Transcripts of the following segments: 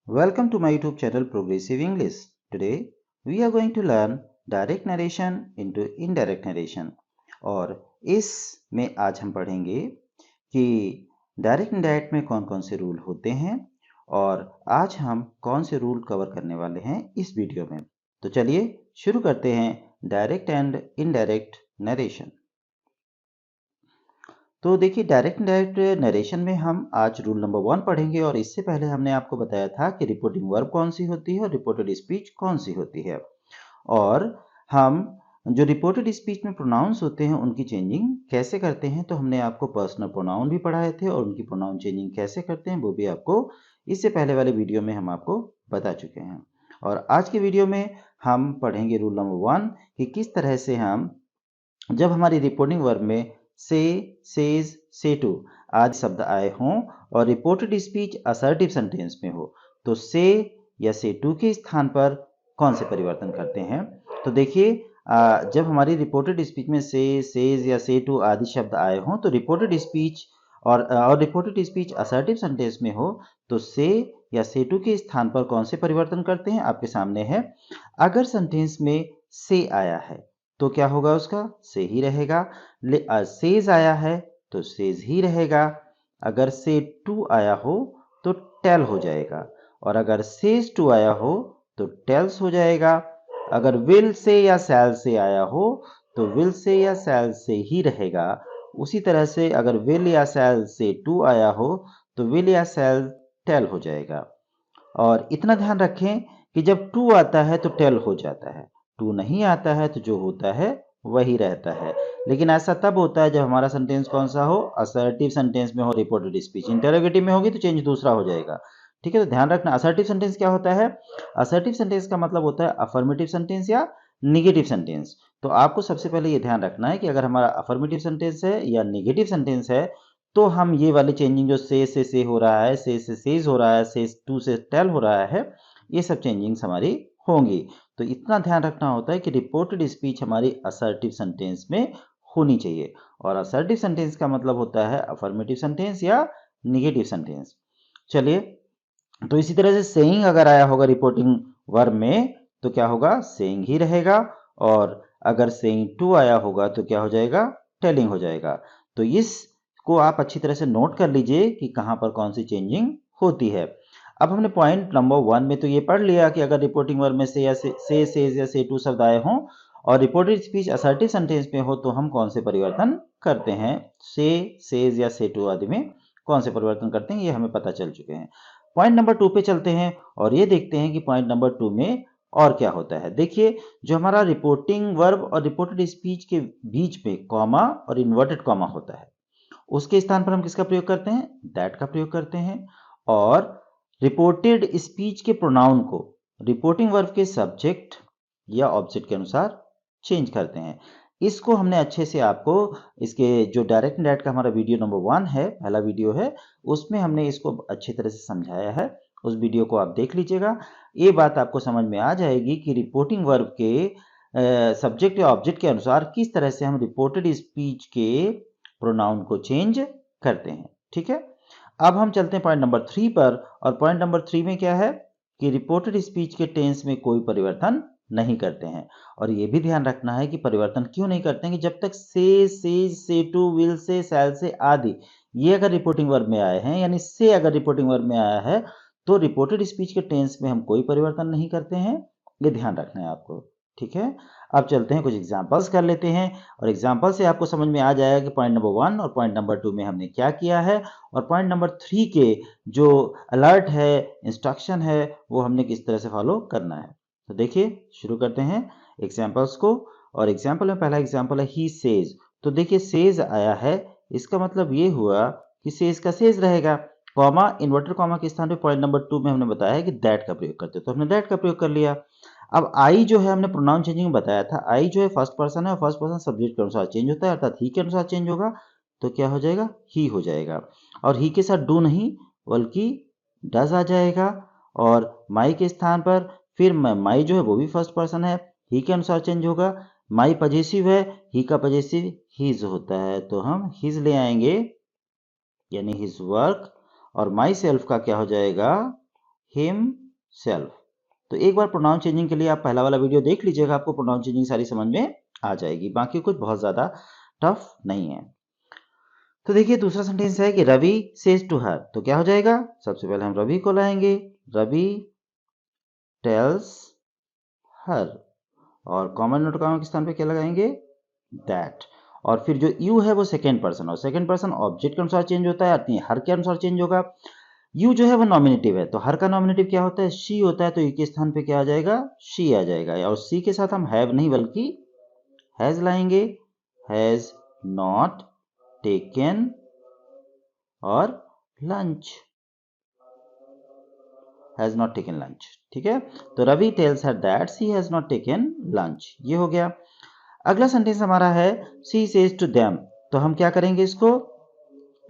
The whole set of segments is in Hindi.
Welcome to my YouTube channel Progressive English. Today we are going to learn direct narration into indirect narration और इसमें आज हम पढ़ेंगे कि डायरेक्ट इंडायरेक्ट में कौन कौन से रूल होते हैं और आज हम कौन से रूल कवर करने वाले हैं इस वीडियो में। तो चलिए शुरू करते हैं डायरेक्ट एंड इनडायरेक्ट नरेशन। तो देखिए डायरेक्ट इनडायरेक्ट नरेशन में हम आज रूल नंबर 1 पढ़ेंगे और इससे पहले हमने आपको बताया था कि रिपोर्टिंग वर्ब कौन सी होती है और रिपोर्टेड स्पीच कौन सी होती है। और हम जो रिपोर्टेड स्पीच में प्रोनाउंस होते हैं उनकी चेंजिंग कैसे करते हैं, तो हमने आपको पर्सनल प्रोनाउन भी पढ़ाए थे और उनकी प्रोनाउन चेंजिंग कैसे करते हैं वो भी आपको इससे पहले वाले वीडियो में हम आपको बता चुके हैं। और आज के वीडियो में हम पढ़ेंगे रूल नंबर 1 कि किस तरह से हम जब हमारी रिपोर्टिंग वर्ब में से, सेज, से टू आदि शब्द आए हों और रिपोर्टेड स्पीच असर्टिव सेंटेंस में हो तो से या से टू के स्थान पर कौन से परिवर्तन करते हैं। तो देखिए जब हमारी रिपोर्टेड स्पीच में से, सेज या से टू आदि शब्द आए हों तो रिपोर्टेड स्पीच और रिपोर्टेड स्पीच असर्टिव सेंटेंस में हो तो से या से टू के स्थान पर कौन से परिवर्तन करते हैं आपके सामने है। अगर सेंटेंस में से आया है तो क्या होगा, उसका से ही रहेगा। सेज आया है तो सेज ही रहेगा। अगर से टू आया हो तो टेल हो जाएगा और अगर सेज टू आया हो तो टेल्स हो जाएगा। अगर विल से या सैल से आया हो तो विल से या सैल से ही रहेगा। उसी तरह से अगर विल या सैल से टू आया हो तो विल या सैल टेल हो जाएगा। और इतना ध्यान रखें कि जब टू आता है तो टेल हो जाता है, टू नहीं आता है तो जो होता है वही रहता है। लेकिन ऐसा तब होता है जब हमारा सेंटेंस कौन सा हो, असर्टिव सेंटेंस में हो, रिपोर्टेड स्पीच। इंटरोगेटिव में होगी तो चेंज दूसरा हो जाएगा। ठीक है, तो ध्यान रखना असर्टिव सेंटेंस क्या होता है। असर्टिव सेंटेंस का मतलब होता है अफर्मेटिव सेंटेंस या निगेटिव सेंटेंस। तो आपको सबसे पहले ये ध्यान रखना है कि अगर हमारा अफर्मेटिव सेंटेंस है या निगेटिव सेंटेंस है तो हम ये वाली चेंजिंग जो से हो रहा है, से सेज हो रहा है, से टू से टेल हो रहा है, ये सब चेंजिंग्स हमारी होंगी। तो इतना ध्यान रखना होता है कि रिपोर्टेड स्पीच हमारी असर्टिव सेंटेंस में होनी चाहिए और असर्टिव सेंटेंस का मतलब होता है अफर्मेटिव सेंटेंस या निगेटिव सेंटेंस। चलिए, तो इसी तरह से सेइंग अगर आया होगा रिपोर्टिंग वर्ब में तो क्या होगा, सेइंग ही रहेगा। और अगर सेइंग टू आया होगा तो क्या हो जाएगा, टेलिंग हो जाएगा। तो इसको आप अच्छी तरह से नोट कर लीजिए कि कहां पर कौन सी चेंजिंग होती है। अब हमने पॉइंट नंबर 1 में तो ये पढ़ लिया कि अगर रिपोर्टिंग वर्ब में से या सेज या से टू शब्द आए हों और रिपोर्टेड स्पीच असर्टिव सेंटेंस में हो तो हम कौन से परिवर्तन करते हैं, से, सेज या से टू आदि में कौन से परिवर्तन करते हैं, ये हमें पता चल चुके हैं। पॉइंट नंबर 2 पे चलते हैं और ये देखते हैं कि पॉइंट नंबर 2 में और क्या होता है। देखिए, जो हमारा रिपोर्टिंग वर्ब और रिपोर्टेड स्पीच के बीच में कॉमा और इन्वर्टेड कॉमा होता है उसके स्थान पर हम किसका प्रयोग करते हैं, दैट का प्रयोग करते हैं। और रिपोर्टेड स्पीच के प्रोनाउन को रिपोर्टिंग वर्ब के सब्जेक्ट या ऑब्जेक्ट के अनुसार चेंज करते हैं। इसको हमने अच्छे से आपको इसके जो डायरेक्ट इनडायरेक्ट का हमारा वीडियो नंबर 1 है, पहला वीडियो है, उसमें हमने इसको अच्छी तरह से समझाया है। उस वीडियो को आप देख लीजिएगा। ये बात आपको समझ में आ जाएगी कि रिपोर्टिंग वर्ब के सब्जेक्ट या ऑब्जेक्ट के अनुसार किस तरह से हम रिपोर्टेड स्पीच के प्रोनाउन को चेंज करते हैं। ठीक है, अब हम चलते हैं पॉइंट नंबर 3 पर और पॉइंट नंबर 3 में क्या है कि रिपोर्टेड स्पीच के टेंस में कोई परिवर्तन नहीं करते हैं। और ये भी ध्यान रखना है कि परिवर्तन क्यों नहीं करते हैं कि जब तक से टू, विल से, शैल से आदि ये अगर रिपोर्टिंग वर्ब में आए हैं, यानी से अगर रिपोर्टिंग वर्ब में आया है तो रिपोर्टेड स्पीच के टेंस में हम कोई परिवर्तन नहीं करते हैं। ये ध्यान रखना है आपको। ठीक है, अब चलते हैं कुछ एग्जांपल्स कर लेते हैं और एग्जांपल से आपको समझ में आ जाएगा कि पॉइंट नंबर 1 और पॉइंट नंबर 2 में हमने क्या किया है और पॉइंट नंबर 3 के जो अलर्ट है, इंस्ट्रक्शन है, वो हमने किस तरह से फॉलो करना है। तो देखिए शुरू करते हैं एग्जांपल्स को। और एग्जांपल में पहला एग्जांपल है ही सेज। तो देखिए सेज आया है, इसका मतलब ये हुआ कि सेज का सेज रहेगा। कॉमा, इन्वर्टेड कॉमा के स्थान पे पॉइंट नंबर 2 में हमने बताया है कि दैट का प्रयोग करते हैं, तो हमने दैट का प्रयोग कर लिया। अब आई जो है हमने प्रोनाउन चेंजिंग में बताया था, आई जो है फर्स्ट पर्सन है और फर्स्ट पर्सन सब्जेक्ट के अनुसार चेंज होता है, अर्थात ही के अनुसार चेंज होगा तो क्या हो जाएगा, ही हो जाएगा। और ही के साथ डू नहीं बल्कि डज आ जाएगा। और माई के स्थान पर फिर माई जो है वो भी फर्स्ट पर्सन है, ही के अनुसार चेंज होगा। माई पजेसिव है, ही का पजेसिव हिज होता है तो हम हिज ले आएंगे यानी हिज वर्क। और माई सेल्फ का क्या हो जाएगा, हिमसेल्फ। तो एक बार प्रोनाउन चेंजिंग के लिए आप पहला वाला वीडियो देख लीजिएगा, आपको प्रोनाउन चेंजिंग सारी समझ में आ जाएगी, बाकी कुछ बहुत ज्यादा टफ नहीं है। तो देखिए दूसरा सेंटेंस है कि रवि सेज टू हर, तो क्या हो जाएगा, सबसे पहले हम रवि को लाएंगे, रवि टेल्स हर, और कॉमन नोट कॉमा के स्थान पे क्या लगाएंगे, दैट। और फिर जो यू है वो सेकेंड पर्सन, और सेकेंड पर्सन ऑब्जेक्ट के अनुसार चेंज होता है, अपनी हर के अनुसार चेंज होगा। यू जो है वो नॉमिनेटिव है, तो हर का नॉमिनेटिव क्या होता है, शी होता है, तो यू के स्थान पे क्या आ जाएगा, शी आ जाएगा। और सी के साथ हम हैव नहीं बल्कि हैज लाएंगे, हैज नॉट टेकन और lunch, has not taken lunch, ठीक है। तो Ravi tells her that she has not taken lunch, ये हो गया। अगला सेंटेंस हमारा है शी सेज टू देम, तो हम क्या करेंगे इसको,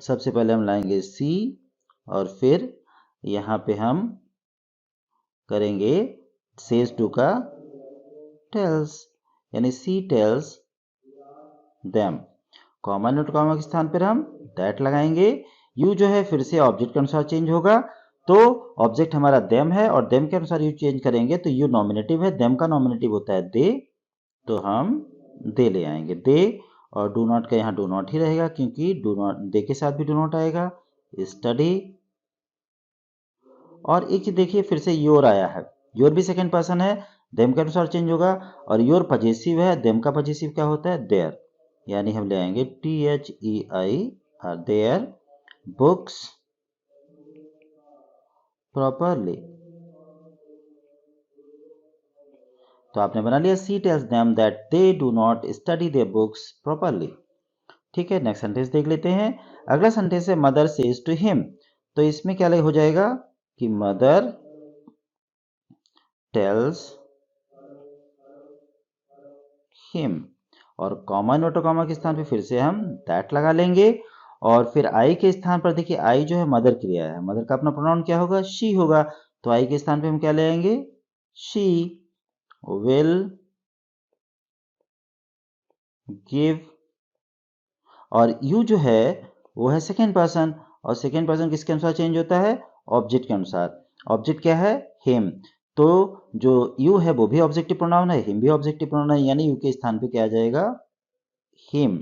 सबसे पहले हम लाएंगे सी, और फिर यहां पे हम करेंगे सेज टू का टेल्स, यानी C tells them. Comma note comma के स्थान पर हम दैट लगाएंगे। यू जो है फिर से ऑब्जेक्ट के अनुसार चेंज होगा, तो ऑब्जेक्ट हमारा देम है और देम के अनुसार यू चेंज करेंगे, तो यू नॉमिनेटिव है, देम का नॉमिनेटिव होता है दे, तो हम दे ले आएंगे, दे। और डू नॉट का यहाँ डू नॉट ही रहेगा, क्योंकि डू नॉट दे के साथ भी डू नॉट आएगा। स्टडी, और एक चीज देखिए फिर से योर आया है, योर भी सेकंड पर्सन है, देम के अनुसार चेंज होगा। और योर पजेसिव है, देम का पजेसिव क्या होता है, देयर, यानी हम ले आएंगे THEI R their books properly. तो आपने बना लिया C tells them that they do not study their books properly, ठीक है। नेक्स्ट सेंटेंस देख लेते हैं। अगला सेंटेंस है मदर सेज टू हिम, तो इसमें क्या हो जाएगा कि मदर टेल्स हिम, और कॉमा नोटो कॉमा के स्थान पे फिर से हम दैट लगा लेंगे। और फिर आई के स्थान पर देखिए आई जो है मदर क्रिया है, मदर का अपना प्रोनाउन क्या होगा, शी होगा, तो आई के स्थान पे हम क्या ले आएंगे, शी विल गिव। और यू जो है वो है सेकेंड पर्सन, और सेकेंड पर्सन किसके अनुसार चेंज होता है, ऑब्जेक्ट के अनुसार। ऑब्जेक्ट क्या है, हिम, तो जो यू है वो भी ऑब्जेक्टिव प्रोनाउन है, हिम भी ऑब्जेक्टिव प्रोनाउन है, यानी यू के स्थान पे क्या आ जाएगा, हिम।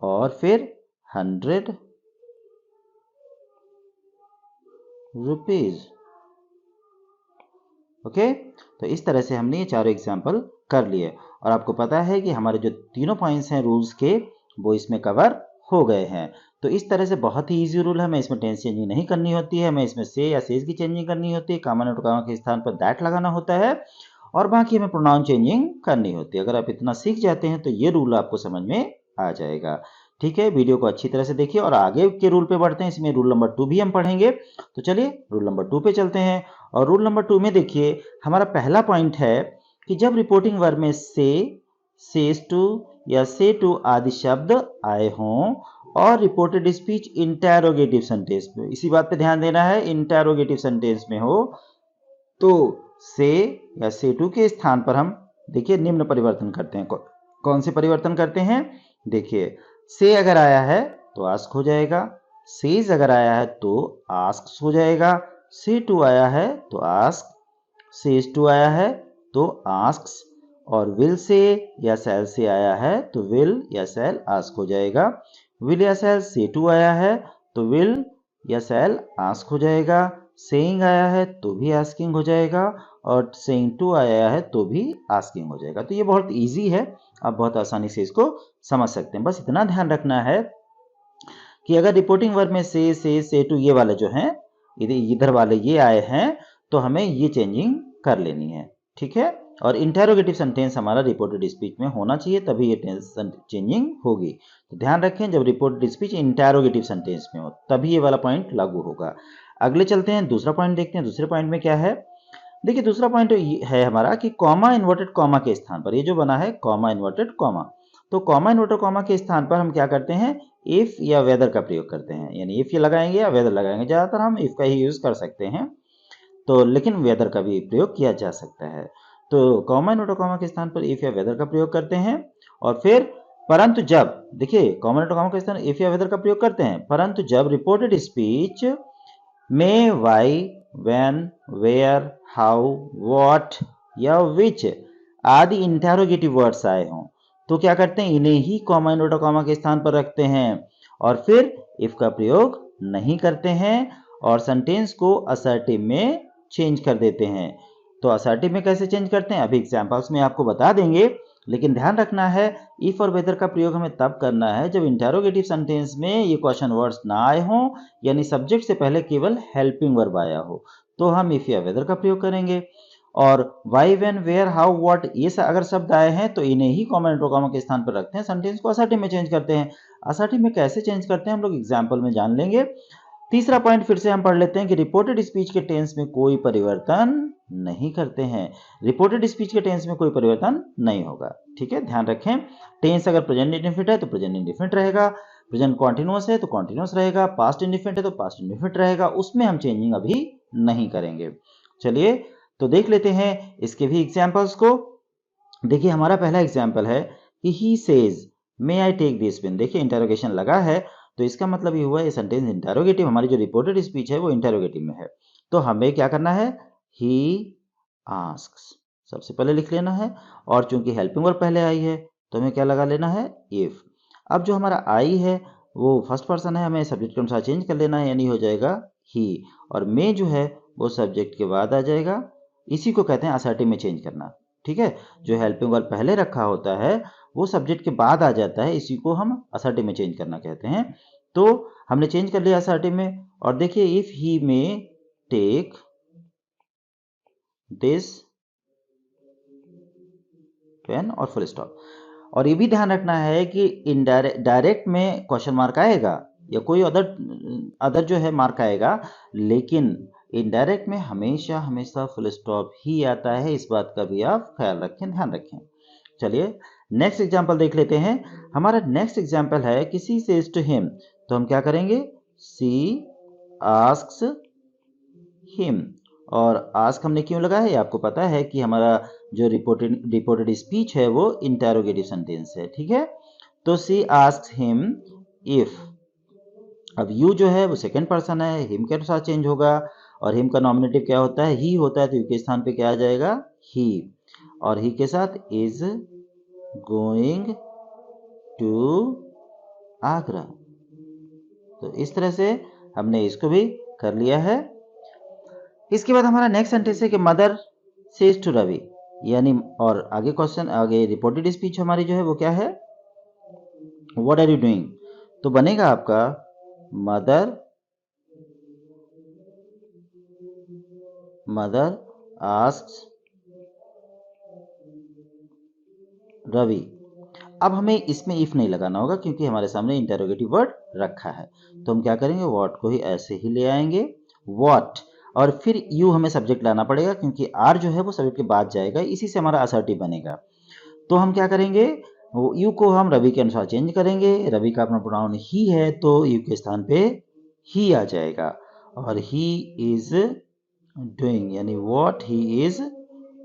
और फिर 100 रुपीज, ओके। तो इस तरह से हमने ये चारों एग्जाम्पल कर लिए, और आपको पता है कि हमारे जो तीनों पॉइंट्स हैं रूल्स के वो इसमें कवर हो गए हैं। तो इस तरह से बहुत ही इजी रूल है, हमें इसमें टेंस चेंजिंग नहीं करनी होती है, हमें इसमें से या सेज की चेंजिंग करनी होती है, कॉमा नोट कॉमा के स्थान पर दैट लगाना होता है, और बाकी हमें प्रोनाउन चेंजिंग करनी होती है। अगर आप इतना सीख जाते हैं तो ये रूल आपको समझ में आ जाएगा, ठीक है। वीडियो को अच्छी तरह से देखिए और आगे के रूल पे बढ़ते हैं, इसमें रूल नंबर 2 भी हम पढ़ेंगे। तो चलिए रूल नंबर 2 पे चलते हैं। और रूल नंबर 2 में देखिए हमारा पहला पॉइंट है कि जब रिपोर्टिंग वर्ब में से, सेज टू या से टू आदि शब्द आए हों और रिपोर्टेड स्पीच इंटेरोगेटिव सेंटेंस में, इसी बात पे ध्यान देना है, इंटेरोगेटिव सेंटेंस में हो, तो से या से टू के स्थान पर हम देखिए निम्न परिवर्तन करते हैं। कौन से परिवर्तन करते हैं, देखिए से अगर आया है तो आस्क हो जाएगा, सेज अगर आया है तो आस्क्स हो जाएगा, से टू आया है तो आस्क, सेज टू आया है तो आस्क्स, और विल से या सेल से आया है तो विल या सेल आस्क हो जाएगा। विल या सेल से टू आया है तो विल या सेल आस्क हो जाएगा। सेइंग आया है तो भी आस्किंग हो जाएगा, और सेइंग टू आया है तो भी आस्किंग हो जाएगा। तो ये बहुत इजी है, आप बहुत आसानी से इसको समझ सकते हैं। बस इतना ध्यान रखना है कि अगर रिपोर्टिंग वर्ब में से टू ये वाले जो हैं, इधर वाले ये आए हैं, तो हमें ये चेंजिंग कर लेनी है, ठीक है। और इंटेरोगेटिव सेंटेंस हमारा रिपोर्टेड स्पीच में होना चाहिए, तभी ये चेंजिंग होगी। तो ध्यान रखें जब रिपोर्टेड स्पीच इंटेरोगेटिव सेंटेंस में हो तभी ये वाला पॉइंट लागू होगा। अगले चलते हैं, दूसरा पॉइंट देखते हैं। दूसरे पॉइंट में क्या है, देखिए दूसरा पॉइंट है हमारा कि कॉमा इन्वर्टेड कॉमा के स्थान पर, ये जो बना है कॉमा इन्वर्टेड कॉमा, तो कॉमा इन्वर्टेड कॉमा के स्थान पर हम क्या करते हैं, इफ या वेदर का प्रयोग करते हैं, यानी इफ ये लगाएंगे या वेदर लगाएंगे। ज्यादातर हम इफ का ही यूज कर सकते हैं, तो लेकिन वेदर का भी प्रयोग किया जा सकता है। तो कॉमा इन्वर्टेड कॉमा के स्थान पर इफ या वेदर का प्रयोग करते हैं। और फिर परंतु जब, देखिए कॉमा इन्वर्टेड कॉमा के स्थान इफ या वेदर का प्रयोग करते हैं, परंतु जब रिपोर्टेड स्पीच में why when, where, how, what या विच आदि इंटेरोगेटिव वर्ड्स आए हों तो क्या करते हैं, इन्हें ही कॉमा इनवर्टेड कॉमा के स्थान पर रखते हैं और फिर इफ का प्रयोग नहीं करते हैं और सेंटेंस को असर्टिव में चेंज कर देते हैं। तो असर्टिव में कैसे चेंज करते हैं अभी एग्जांपल्स में आपको बता देंगे, लेकिन ध्यान रखना है इफ और वेदर का प्रयोग हमें तब करना है जब इंटेरोगेटिव सेंटेंस में ये क्वेश्चन वर्ड्स ना आए हों, यानी सब्जेक्ट से पहले केवल हेल्पिंग वर्ब आया हो, तो हम इफ या वेदर का प्रयोग करेंगे। और why, when, where, how, what ये अगर शब्द आए हैं तो इन्हें ही कॉमा इंट्रोकॉमा के स्थान पर रखते हैं, सेंटेंस को असर्टिव में चेंज करते हैं। असर्टिव में कैसे चेंज करते हैं हम लोग एग्जाम्पल में जान लेंगे। तीसरा पॉइंट फिर से हम पढ़ लेते हैं कि रिपोर्टेड स्पीच के टेंस में कोई परिवर्तन नहीं करते हैं। रिपोर्टेड स्पीच के टेंस में कोई परिवर्तन नहीं होगा, ठीक है, ध्यान रखें। टेंस अगर प्रेजेंट इंडेफिनिट है तो प्रेजेंट इंडेफिनिट रहेगा, प्रेजेंट कॉन्टिन्यूअस है तो कॉन्टिन्यूअस रहेगा, पास्ट इंडेफिनिट है तो पास्ट इंडेफिनिट रहेगा, उसमें हम चेंजिंग अभी नहीं करेंगे। चलिए तो देख लेते हैं इसके भी एग्जाम्पल्स को। देखिए हमारा पहला एग्जाम्पल है कि he says may I take this pen. देखिए इंटरोगेशन लगा है तो इसका मतलब ये हुआ ये सेंटेंस इंटरोगेटिव, हमारी जो रिपोर्टेड स्पीच है वो इंटरोगेटिव में है। तो हमें क्या करना है, ही आस्क्स सबसे पहले लिख लेना है और चूंकि हेल्पिंग वर्ब पहले आई है तो हमें क्या लगा लेना है, इफ। अब जो हमारा आई है वो फर्स्ट पर्सन है, हमें सब्जेक्ट के अनुसार चेंज कर लेना है, यानी हो जाएगा ही, और मे जो है वो सब्जेक्ट के बाद आ जाएगा। इसी को कहते हैं असर्टिव में चेंज करना, ठीक है। जो हेल्पिंग वर्ब पहले रखा होता है वो सब्जेक्ट के बाद आ जाता है, इसी को हम असर्टिव में चेंज करना कहते हैं। तो हमने चेंज कर लिया असर्टिव में, और देखिए इफ ही में टेक दिस पेन और फुल स्टॉप। और ये भी ध्यान रखना है कि इनडायरेक्ट डायरेक्ट में क्वेश्चन मार्क आएगा या कोई अदर जो है मार्क आएगा, लेकिन इनडायरेक्ट में हमेशा हमेशा फुल स्टॉप ही आता है, इस बात का भी आप ख्याल रखें, ध्यान रखें। चलिए नेक्स्ट एग्जांपल देख लेते हैं। हमारा नेक्स्ट एग्जांपल है कि सी सेज टू हिम, तो हम क्या करेंगे, सी आस्क्स हिम। और आस्क हमने क्यों लगा है आपको पता है कि हमारा जो रिपोर्टेड स्पीच है वो इंटेरोगेटिव सेंटेंस है, ठीक है। तो सी आस्क्स हिम इफ, अब यू जो है वो सेकंड पर्सन है, हिम के अनुसार चेंज होगा, और हिम का नॉमिनेटिव क्या होता है, ही होता है, तो यू के स्थान पे क्या आ जाएगा, ही, और ही के साथ इज गोइंग टू आगरा। तो इस तरह से हमने इसको भी कर लिया है। इसके बाद हमारा नेक्स्ट सेंटेंस है कि मदर सेज टू रवि, यानी और आगे क्वेश्चन आगे रिपोर्टेड स्पीच हमारी जो है वो क्या है, व्हाट आर यू डूइंग, तो बनेगा आपका मदर आस्क्स रवि। अब हमें इसमें इफ नहीं लगाना होगा क्योंकि हमारे सामने इंटेरोगेटिव वर्ड रखा है, तो हम क्या करेंगे, व्हाट को ही ऐसे ही ले आएंगे, व्हाट, और फिर यू हमें सब्जेक्ट लाना पड़ेगा क्योंकि आर जो है वो सब्जेक्ट के बाद जाएगा, इसी से हमारा असर्टिव बनेगा। तो हम क्या करेंगे, यू को हम रवि के अनुसार चेंज करेंगे, रवि का अपना प्रोनाउन ही है तो यू के स्थान पे ही आ जाएगा, और ही इज डूइंग, यानी व्हाट ही इज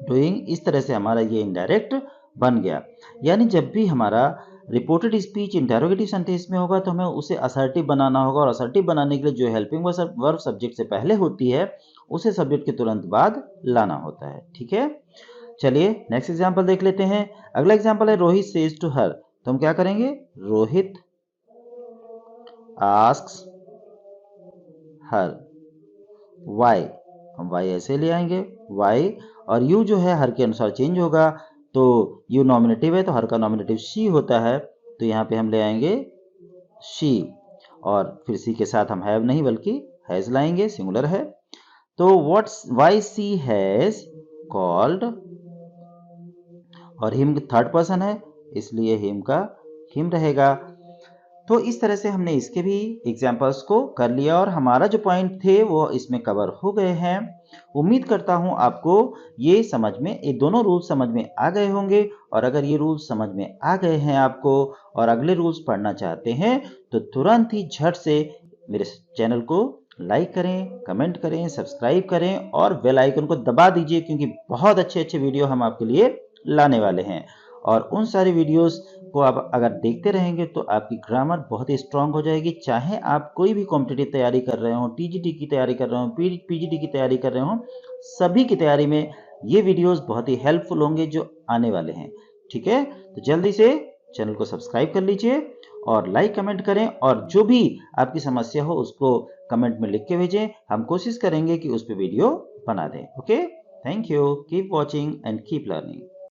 डूइंग। इस तरह से हमारा ये इनडायरेक्ट बन गया। यानी जब भी हमारा रिपोर्टेड स्पीच इंटेरोगेटिव सेंटेंस में होगा तो हमें उसे असर्टिव बनाना होगा, और असर्टिव बनाने के लिए जो हेल्पिंग वर्ब सब्जेक्ट से पहले होती है उसे सब्जेक्ट के तुरंत बाद लाना होता है, ठीक है। चलिए नेक्स्ट एग्जांपल देख लेते हैं। अगला एग्जांपल है रोहित सेज टू हर, तो हम क्या करेंगे, रोहित आस्क्स हर वाई, हम वाई ऐसे ले आएंगे वाई, और यू जो है हर के अनुसार चेंज होगा, तो यू नॉमिनेटिव है तो हर का नॉमिनेटिव शी होता है, तो यहाँ पे हम ले आएंगे शी, और फिर सी के साथ हम हैव नहीं बल्कि हैज लाएंगे, सिंगुलर है। तो what's why she has called, और हिम थर्ड पर्सन है इसलिए हिम का हिम रहेगा। तो इस तरह से हमने इसके भी एग्जाम्पल्स को कर लिया और हमारा जो पॉइंट थे वो इसमें कवर हो गए हैं। उम्मीद करता हूं आपको ये समझ में, ये दोनों रूल्स समझ में आ गए होंगे, और अगर ये रूल्स समझ में आ गए हैं आपको और अगले रूल्स पढ़ना चाहते हैं तो तुरंत ही झट से मेरे चैनल को लाइक करें, कमेंट करें, सब्सक्राइब करें और बेल आइकन को दबा दीजिए, क्योंकि बहुत अच्छे अच्छे वीडियो हम आपके लिए लाने वाले हैं। और उन सारे वीडियोस को आप अगर देखते रहेंगे तो आपकी ग्रामर बहुत ही स्ट्रांग हो जाएगी। चाहे आप कोई भी कॉम्पिटिटिव तैयारी कर रहे हो, टीजीटी की तैयारी कर रहे हो, पीजीटी की तैयारी कर रहे हो, सभी की तैयारी में ये वीडियोस बहुत ही हेल्पफुल होंगे जो आने वाले हैं। ठीक है, तो जल्दी से चैनल को सब्सक्राइब कर लीजिए और लाइक कमेंट करें, और जो भी आपकी समस्या हो उसको कमेंट में लिख के भेजें। हम कोशिश करेंगे कि उस पर वीडियो बना दें। Okay, thank you, keep watching and keep learning.